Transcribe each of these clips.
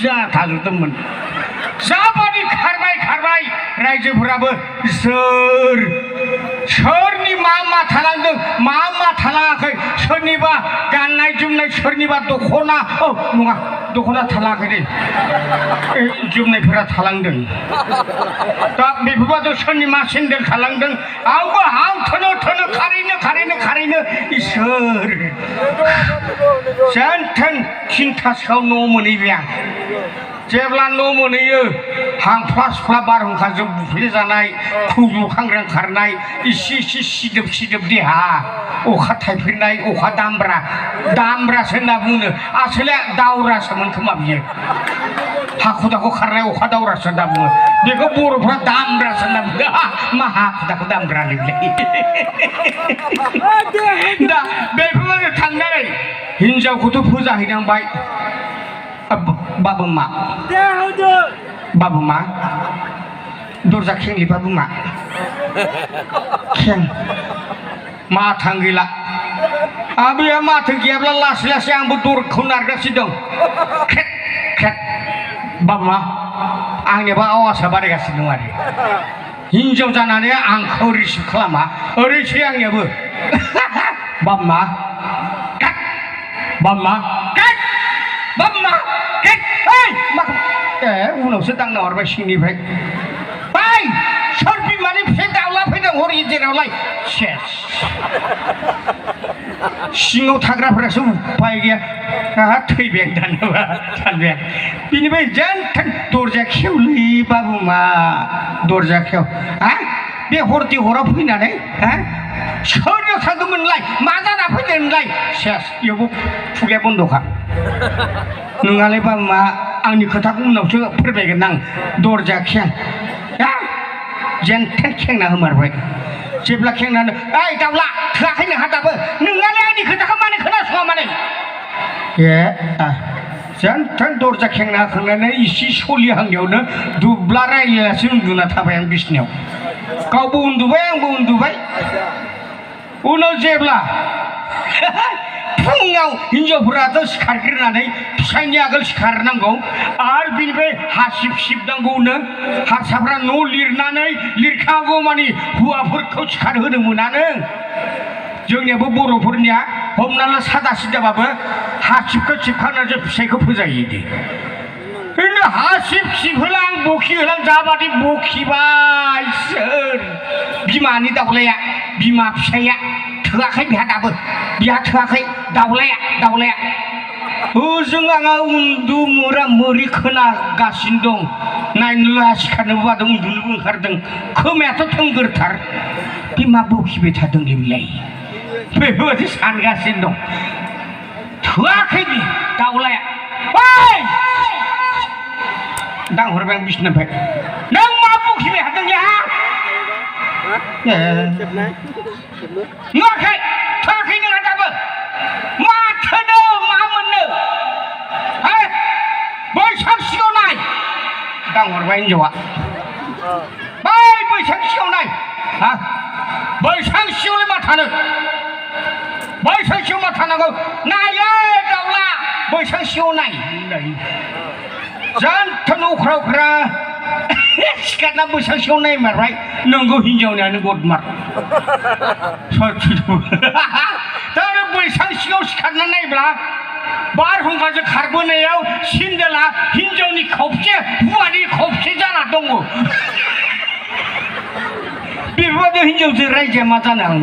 जा थाजोबदोंमोन जाबादि खारबाय रायजोफोराबो सोरनि मा थालांदों मा थालाङाखै सोरनिबा गाननाय जोमनाय सोरनिबा दख'ना नङा दख'ना थालाङाखै दे जोमनायफोरा थालांदों दा बेफोरबायदि सोरनि मा सेन्देल थालांदों आंबो हां थोनो खारैनो इसोर जेनथेन थिनथासोआव न' मोनहैबाय आं जेब्ला न' मोनहैयो हांफ्ला बारहुंखाजों बुफ्लेजानाय खुग्लुखांग्रां खारनाय इसे सिदोब देहा अखा थाइफ्रिनाय अखा दामब्रासो होनना बुङो आसले दावरासोमोन खोमा बियो हाखु दाखु खारनाय अखा दावरासो होनना बुङो बेखौ बर'फ्रा दामब्रासो होनना बुङो मा हाखु दाखु दामब्रा होनोलाय दा बेफोरबायदि थांनानै हिनजावखौथ' फुजा हैनांबाय बाबु मा दरजा खेंलि बाबु मा खें माथां गैला आबैया माथो गैयाब्ला लासै आंबो दरखौ नारगासिनो दं खेट बाबु मा आंनियाबो आवासा बारायगासिनो दं आरो हिनजाव जानानै आंखौ रिसिभ खालामा ओरैसै आंनियाबो बाबु मा उनावसो दांना हरबाय सिंनिफ्राय बाय सोर बिमानि फिसाय दाउला फैदों हर गेजेरावलाय सेस सिङाव थाग्राफोरासो उपाय गैया थैबाय आं दानोबा सानबाय आं बिनिफ्राय जेनथेन दरजा खेवलै बाबु मा दरजा खेव बे हरदि हराव फैनानै सोरनियाव थांदोंमोनलाय मा जाना फैदोंमोनलाय सेस बेयावबो खुगाया बन्द'खा नोंहालाय बाबु मा आंनि खोथाखौ उनावसो फोरमायगोन आं दरजा खें जेनथेन खेंना होमारबाय जेब्ला खेंनानै ओइ दाउला थोआखै नोंहा दाबो नोंहालाय आंनि खोथाखौ मानो खोनासङा माने जेनथेन दरजा खेंना होखांनानै इसे सलिहांनायावनो दुब्ला रायलायासो उन्दुना थाबाय आं बिसिनायाव गावबो उन्दुबाय आंबो उन्दुबाय उनाव जेब्ला फुङाव हिनजावफोराथ' सिखारग्रोनानै फिसायनि आगोल सिखारनांगौ आरो बिनिफ्राय हासिब सिबनांगौनो हारसाफ्रा न' लिरखागौ मानि हौवाफोरखौ सिखारहोनो मोनानो जोंनियाबो बर'फोरनिया हमना ला सादा सिदाबाबो हासिबखौ सिबखांनानैसो फिसायखौ फोजायो दे हासिब सिबहोलां बखिहोलां जाबादि बखिबाय सोर बिमानि दाउलाया बिमा फिसाया थोआखै बिहा थोआखै दाउलाया ओजों आंहा उन्दु मोरि खोनागासिनो दं नायनोल' सिखारनोबो बादों उन्दुनोबो ओंखारदों खोमायाथ' थोंगोरथार बिमा बखिबाय थादोंलै बिलाय बेबायदि सानगासिनो दं थोआखै बि दाउलाया दांहरबाय आं बिसिनिफ्राय नों मा बखिबाय थादोंलै नुवाखै थोआखै नोंहा दाबो मा थोनो मा मोननो बैसां सिङाव नाय दांहरबाय हिनजावा बैसां सिङाव नाय बैसां सिङावलाय मा थानो बैसां सिङाव मा थानांगौ नायै दाउला बैसां सिङाव नाय जेनथेन अख्रा सिखारना बैसां सिङाव नायमारबाय नोंगौ हिनजावनियानो गदमार दा बैसां सिङाव सिखारना नायब्ला बारहुंखाजों खारबोनायाव सेन्देला हिनजावनि खावसे हौवानि खावसे जाना दङ बेफोरबायदि हिनजावजों रायजोआ मा जानो आं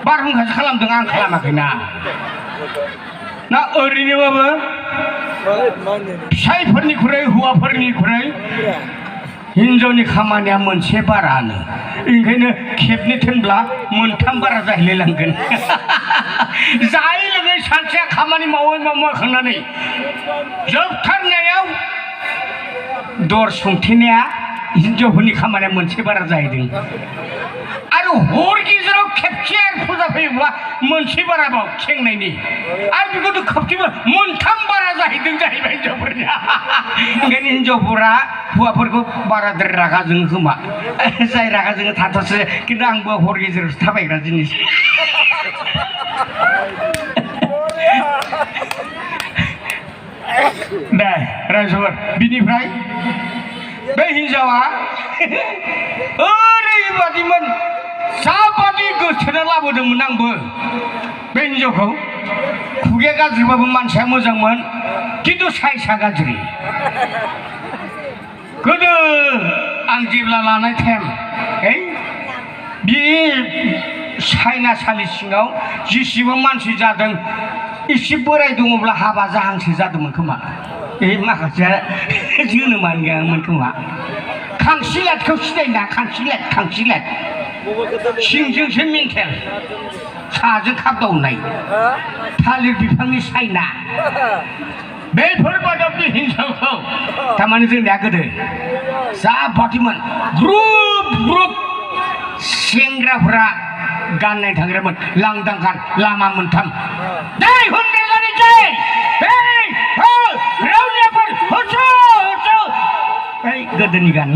बारहुंखासो खालामदों आं खालामाखैना ना ओरैनोबाबो फिसाइफोरनिख्रुइ हौवाफोरनिख्रुइ हिनजावनि खामानिया मोनसे बारानो ओंखायनो खेबनै थोनब्ला मोनथाम बारा जाहैलाय लांगोन जायै लोङै सानसेया खामानि मावखांनानै जोबथारनायाव दर सुंथेनाया हिनजावफोरनि खामानिया मोनसे बारा जाहैदों आरो हर गेजेराव खेबसे आरो फुजा फैयोब्ला मोनसे बाराबाव खेंनायनि आरो बेखौथ' खोबसेबो मोनथाम बारा जाहैदों जाहैबाय हिनजावफोरनिया ओंखायनो हिनजावफोरा हौवाफोरखौ बाराद्राय रागा जोङो खोमा जाय रागा जोङो थाथ'सो खिन्थु आंबो हर गेजेरावसो थाबायग्रा जिनिस दे रायजोफोर बिनिफ्राय बे हिनजावा ओरैबादिमोन जाबादि गोसोना लाबोदोंमोन आंबो बे हिनजावखौ खुगाया गाज्रिबाबो मानसिया मोजांमोन खिन्थु साइसआ गाज्रि गोदो आं जेब्ला लानाय टाइम बे साइनासालि सिङाव जेसेबां मानसि जादों एसे बोराय दङब्ला हाबा जाहांसो जादोंमोन खोमा माखासेया जोनोमानो गैयामोन खोमा खांसिलाटखौ सिनायना खांसिलाट सिंजोंसो मेन्टेल साजों खाबदावनाय थालिर बिफांनि साइना बेफोरबायदि हिनजावखौ थारमाने जोंनिया गोदो जाबादिमोन ग्रुप सेंग्राफोरा गाननाय थांग्रामोन लांदां गान लामा मोनथाम दाय हुनदेलानि जै रावनियाफोर गोदोनि गान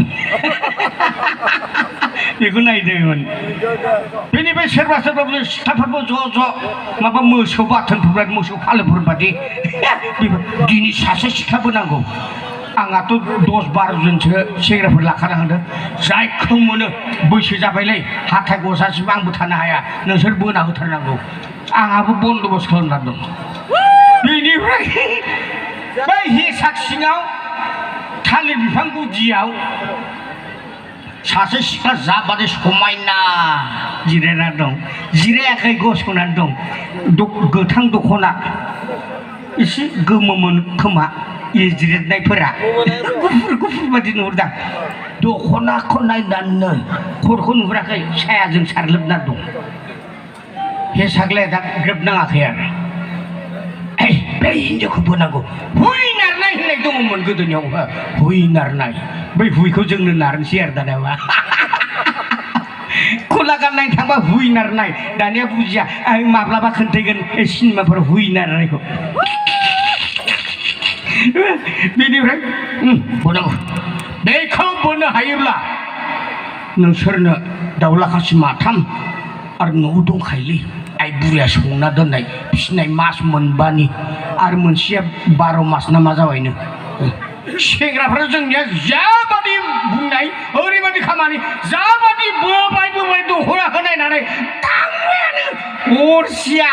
बेखौ नायदोंमोन बेनिफ्राय सोरबा सिख्लाफोरबो ज' माबा मोसौ बाथोनफोर मोसौ फालोफोर बादि दिनै सासे सिख्लाबो नांगौ आंहाथ' 10-12 जनसो सेंग्राफोर लाखाना हादों जायखौ मोनो बैसो जाबायलै हाथाय गजासिम आंबो थानो हाया नोंसोर बोना होथारनांगौ आंहाबो बन्दबस्त खालामना दं बेनिफ्राय बै हेसाक सिङाव थालिर बिफां गुदियाव सासे सिख्ला जाबादि समायना जिरायना दं जिरायाखै गसंनानै दं गोथां दख'ना एसे गोमोमोन खोमा जिरायनायफोरा गुफुर बादि नुहुरदां दख'नाखौ नायनानै खर'खौ नुहुराखै सायाजों सारलोबना दं हेसाग्लाया दा ग्रोब नाङाखै आरो बे हिनजावखौ बोनांगौ हुइ नारनाय होननाय दङमोन गोदोनियाव हुइ नारनाय बै हुइखौ जोंनो नारनोसै आरो दानिया खुला गाननाय थांबा हुइ नारनाय दानिया बुजिया आं माब्लाबा खोन्थागोन सिनेमाफोराव हुइ नारनायखौ बेनिफ्राय बोनांगौ बेखौ बोनो हायोब्ला नोंसोरनो दाउला खासि माथाम आरो न'आव दंखायोलै आइ बुरिया संना दोननाय फिसिनाय मास मोनबानि आरो मोनसेया 12 मास ना मा जाबायनो सेंग्राफ्रा जोंनिया जाबादि बुंनाय ओरैबादि खामानि जाबादि बोबाय दख'नाखौ नायनानै थांबायानो हरसिया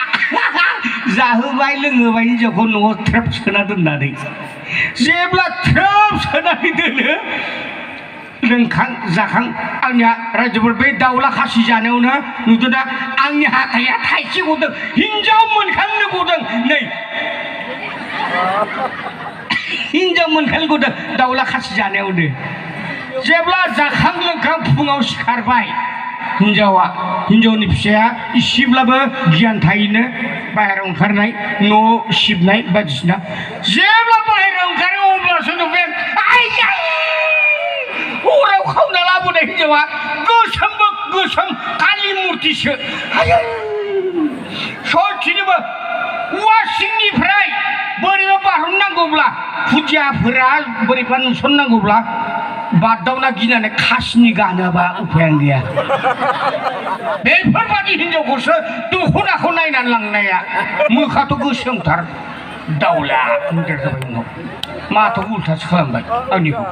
जाहोबाय लोंहोबाय हिनजावखौ न'आव थ्रोब सोना दोननानै जेब्ला थ्रोब सोनानै दोनो लोंखां जाखां आंनिया रायजोफोर बै दाउला खासि जानायावनो नुदों दा आंनि हाथाया थाइसे गदों हिनजाव मोनखांनो गदों नै हिनजाव मोनखांनो गदों दाउला खासि जानायावनो जेब्ला जाखां लोंखां फुङाव सिखारबाय हिनजावनि फिसाया इसेब्लाबो गियान थायोनो बाहेरायाव ओंखारनाय न' सिबनाय बायदिसिना जेब्ला बाहेरायाव ओंखारो अब्लासो नुबाय हराव खावना लाबोनाय हिनजावा गोसोम कालि मुर्तिसो सयथिनोबो औवा सिंनिफ्राय बोरैबा बारहरनांगौब्ला खुदियाफोरा बोरैबा नुसननांगौब्ला बारदावना गिनानै खासिनि गानोबा उफायानो गैया बेफोरबादि हिनजावखौसो दख'नाखौ नायनानै लांनाया मोखाथ' गोसोमथार दाउला होनदेर जाबाय उनाव माथो उल्थासो खालामबाय आंनिखौ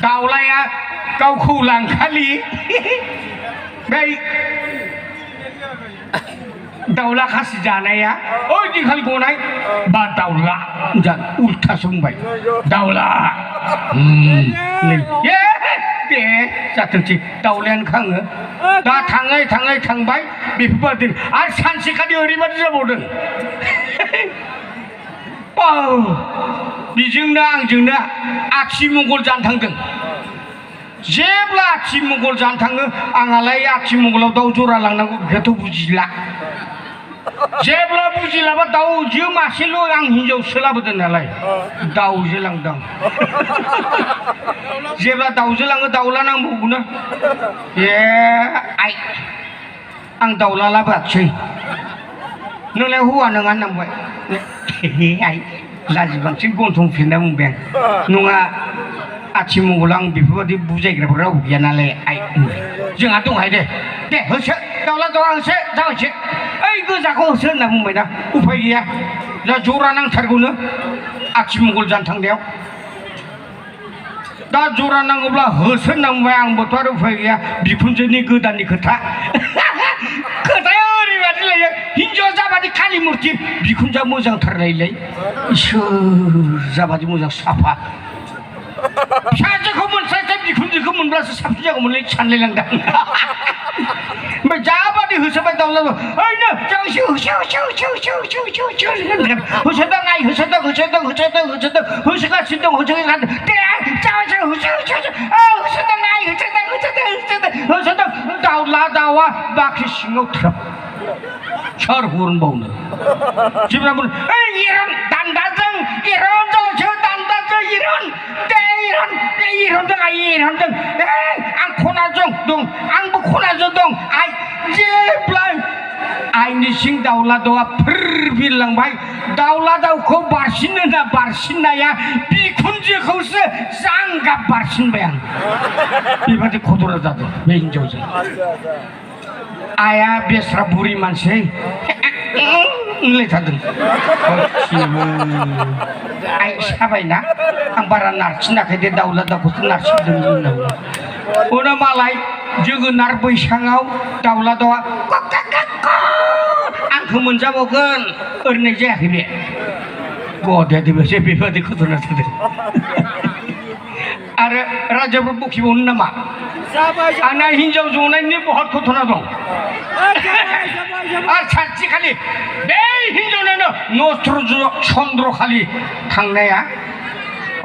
दाउलाया गावखौ लांखालि बै दाउला खासि जानाया ओइ दिखालि गनाय बा दाउला उल्थासो बुंबाय दाउला दे जाथोंसै दाउलायानो खाङो दा थाङै थांबाय बेफोरबायदि आरो सानसेखालि ओरैबादि जाबावदों बेजोंनो आंजोंनो आथिमंगल जानो थांदों जेब्ला आथिमंगल जानो थाङो आंहालाय आथिमंगलाव दाउ जरा लांनांगौ बेखौथ' बुजिला जेब्ला बुजिलाबा दाउजो मासेल' आं हिनजावसो लाबोदों नालाय दाउजो लांदों जेब्ला दाउजो लाङो दाउला नांबावगौनो आइ आं दाउला लाबोआखिसै नोंलाय हौवा नङा होननांबाय आइ लाजि बांसिन गन्थं फिनना बुंबाय आं नङा आथिमंगलाव आं बेफोरबायदि बुजायग्राफोर रावबो गैया नालाय आइ जोंहा दंहाय दे होसो दाउला दाउला होसो जाबायसो ओइ गोजाखौ होसो होनना बुंबाय ना उफाय गैया जा जरा नांथारगौनो आथिमंगल जानो थांनायाव दा जरा नांगौब्ला होसोनांबाय आंबोथ' आरो उफाय गैया बिखुनजोनि गोदाननि खोथा खोथाया ओरैबादि लायो हिनजावा जाबादि खालि मुरथि बिखुनजोआ मोजांथारलायलाय इसोर जाबादि मोजां साफा फिसाजोखौ मोनस्लायस्लाय बिखुनजोखौ मोनब्लासो साबसिन जागौमोनलै सानलायलांदां ओमफ्राय जाबादि होसोबाय दाउला ओइनो जोंसो होसोदों आइ होसोदों होसोगासिनो दं दे होसोदों आइ होसोदों दाउला दाउआ बाख्रि सिङाव थ्रोब सोर हरनबावनो जेब्ला इरन दान्दाजों इरन जोंसो दान्दाजों इरन इरनदों आं खनाजों दं आंबो खनाजों दं आइ जेब्ला आइनि सिं दाउला दाउआ फोर बिरलांबाय दाउला दाउखौ बारसिननाया बिखुनजोखौसो जांगाब बारसिनबाय आं बेबादि खदरा जादों बे हिनजावजों आइया बेस्रा बुरि मानसि होनलायथारदों आइ साबायना आं बारा नारसिनाखै दे दाउला दाउखौसो नारसिनदों होननांगौ उनाव मालाय जोगोनार बैसाङाव दाउला दाउआ आंखौ मोनजाबावगोन ओरैनो जायाखै बे गदेदोंसो बेबादि खदरा जादों आरो राजाफोर बखिबावनो नामा आंना हिनजाव जनायनि बहुत घटना दं आरो सानसेखालि बे हिनजावनानो नस्त्र चन्द्रखालि थांनाया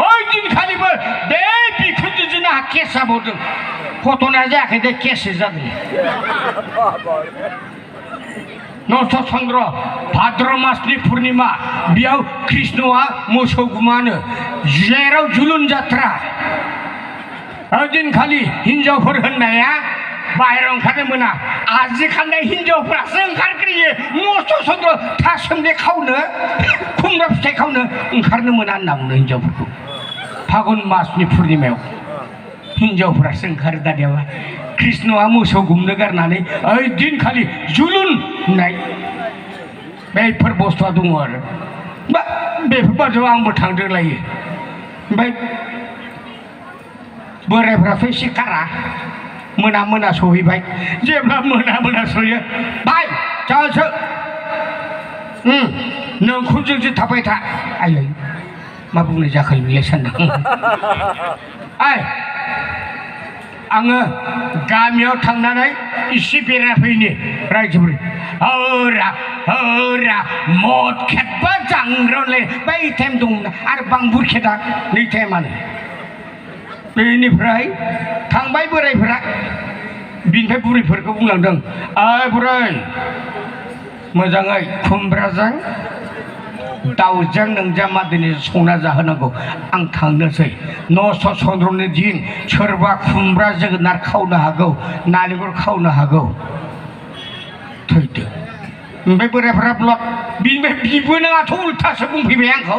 ओइ दिनखालिबो बे बिखुनजोजों आंहा केस जाबावदों घटनाया जायाखै दे केससो जादों नस्त्र चन्द्र भाद्र मासनि पुर्णिमा बेयाव कृष्णआ मोसौ गुमानो जेराव जुलुन जात्रा ओइदिनखालि हिनजावफोर होननाया बाहेरायाव ओंखारनो मोना आजिखालि हिनजावफ्रासो ओंखारग्रोयो नस्त्र चन्द्र थासोमले खावनो खुमब्रा फिथाइ खावनो ओंखारनो मोना होनना बुङो हिनजावफोरखौ फागुन मासनि पुर्णिमायाव हिनजावफ्रासो ओंखारो दानियाबा कृष्णआ मोसौ गुमनो गारनानै ओइ दिनखालि जुलुन होननाय बेफोर बुस्थुआ दङ आरो बेफोर बादियाव आंबो थांदोंलायो ओमफ्राय बोरायफ्राथ' एसे खारा मोना सहैबाय जेब्ला मोना सहैयो बाय जासो नोंखुनजोंसो थाबाय था आयै मा बुंनाय जाखो बेलाय सानदों आङो गामियाव थांनानै इसे बेरायफैनि रायजोफोर हौरा मद खेबबा जांग्रावलाय बै टाइम दंमोन आरो बांबुर खेदा नै टाइमानो बेनिफ्राय थांबाय बोरायफोरा बिनिफ्राय बुरैफोरखौ बुंलांदों ओइ बुरै मोजाङै खुमब्राजों दाउजों नोंजा मा दिनै संना जाहोनांगौ आं थांनोसै नस्त्र चन्द्रनि दिन सोरबा खुमब्रा जोगोनार खावनो हागौ नालेंखर खावनो हागौ थैदो ओमफ्राय बोरायफोरा ब्लक बिनिफ्राय बिबो नङाथ' उल्थासो बुंफैबाय आंखौ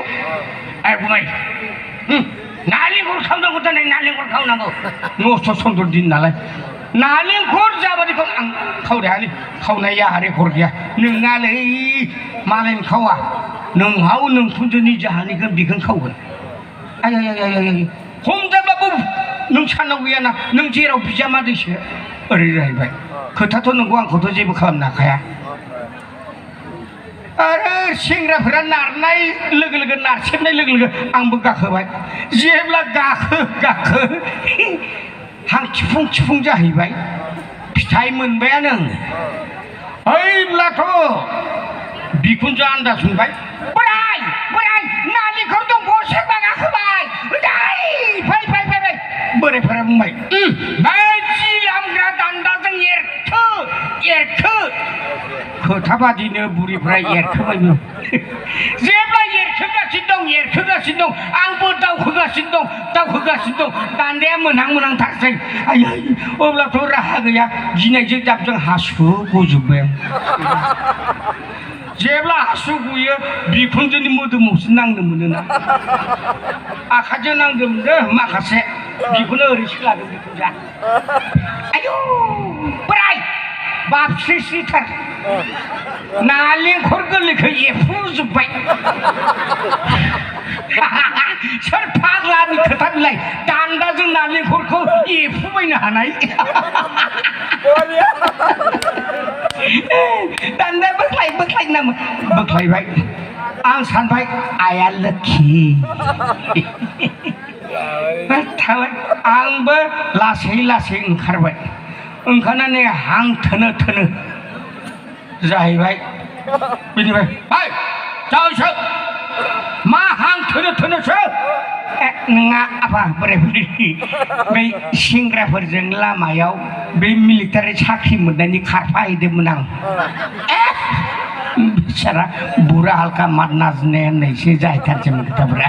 ए बुंबाय नालेंखर खावनांगौ दिनै नालेंखर खावनांगौ नस्त्र चन्द्र दिन नालाय नालेंखर जाबादिखौ आं खावरायालै खावनाया रेकर्ड गैया नोंनालै मालायनि खावा नोंहाव नोंखुनजोनि जाहानिखौ बिखौनो खावगोन आय हमजाब्लाबो नों साननाव गैयाना नों जेराव बिजामादैसो ओरै जाहैबाय खोथाथ' नंगौ आंखौथ' जेबो खालामनो हाखाया आरो सेंग्राफोरा नारनाय लोगो लोगो नारसेबनाय लोगो लोगो आंबो गाखोबाय जेब्ला गाखो हां थिफुं जाहैबाय फिथाइ मोनबायानो ओइब्लाथ' बिखुनजो आन्दाज मोनबाय बोराय नालेंखर दंफाङाव सोरबा गाखोबाय फै बोरायफोरा बुंबाय बै जिलामग्रा दान्दाजों एरखो खोथा बादिनो बुरिफ्रा एरखोबायनो जेब्ला एरखोगासिनो दं आंबो दावखोगासिनो दं दान्दाया मोनहांथारसै आयै अब्लाथ' राहा गैया गिनायजों जाबजों हासु गजोब्बाय आं जेब्ला हासु गयो बिखुनजोनि मोदोमावसो नांनो मोनोना आखाइजों नांदोंमोन माखासे बिखौनो ओरै सोलादों बिखुनजोआ आयौ बोराय बाबस्रिथार नालेंखर गोरलैखौ एफ्रुजोब्बाय सोर फाग्लानि खोथा बिलाय दान्दाजों नालेंखरखौ एफुबायनो हानाय दान्दा बोख्लाय नामा बोख्लायबाय आं सानबाय आया लोखि थाबाय आंबो लासै ओंखारबाय ओंखारनानै हां थोनो जाहैबाय बिनिफ्राय हाय जावसो मा हां थोनोसो नङा आफा बोराय बुरि बै सेंग्राफोरजों लामायाव बे मिलिटारि साख्रि मोननायनि खारफाहैदोंमोन आं बिचारा बुरा हालका मात नाजने होननायसो जाहैथारसैमोन खोथाफोरा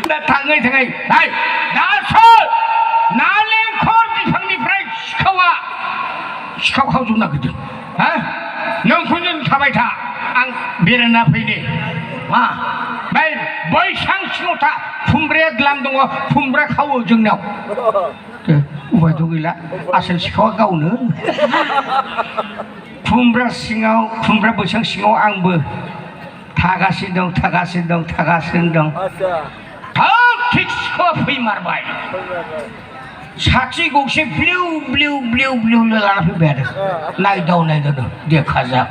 दा थाङै हाय दासो नालेंखर बिफांनिफ्राय सिखाव खावजोबनो नागिरदों हा नोंखौनो थाबाय था आं बेरायना फैनि मा बैसां सिङाव था खुमब्राया द्लाम दङ खुमब्रा खावो जोंनाव उपायथ' गैला आसोल सिखावा गावनो खुमब्रा बैसां सिङाव आंबो थागासिनो दं थिग सिखावा फैमारबाय साथि गंसे ब्लिउ लाना फैबाय आरो नायदाव देखाजाब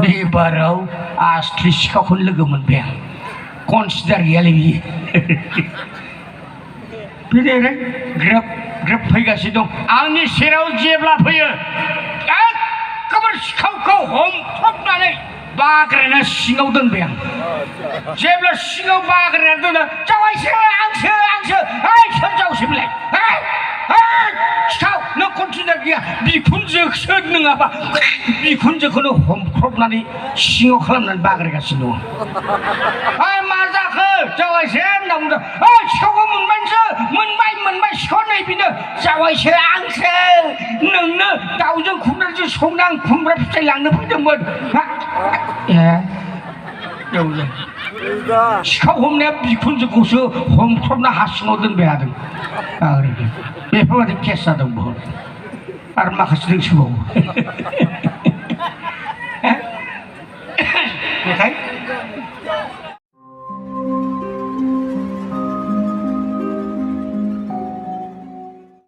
बेबाराव आसलि सिखावखौनो लोगो मोनबाय आं कनसिडार गैयालै बियो ग्रोब फैगासिनो दं आंनि सेराव जेब्ला फैयो एखेबारे सिखावखौ हमथबनानै बाग्रायना सिङाव दोनबाय आं जेब्ला सिङाव बाग्रायना दोनो जावायसो आंसो सोर जावसो बिलाय सिखाव नों कनसिडार गैया बिखुनजोसो नङाबा बिखुनजोखौनो हमख्रबनानै सिङाव खालामनानै बाग्रायगासिनो दङ मा जाखो जावायसो होनना बुंदों सिखावखौ मोनबाय सिखाव नै बेनो जावायसो आंसो नोंनो दाउजों खुमब्राजों संना आं खुमब्रा फिथाइ लांनो फैदोंमोन सिखाव हमनाया बिखुनजोखौसो हमख्रबना हा सिङाव दोनबाय हादों बेफोरबायदि केस जादों बहुद आरो माखासे दंसोबावो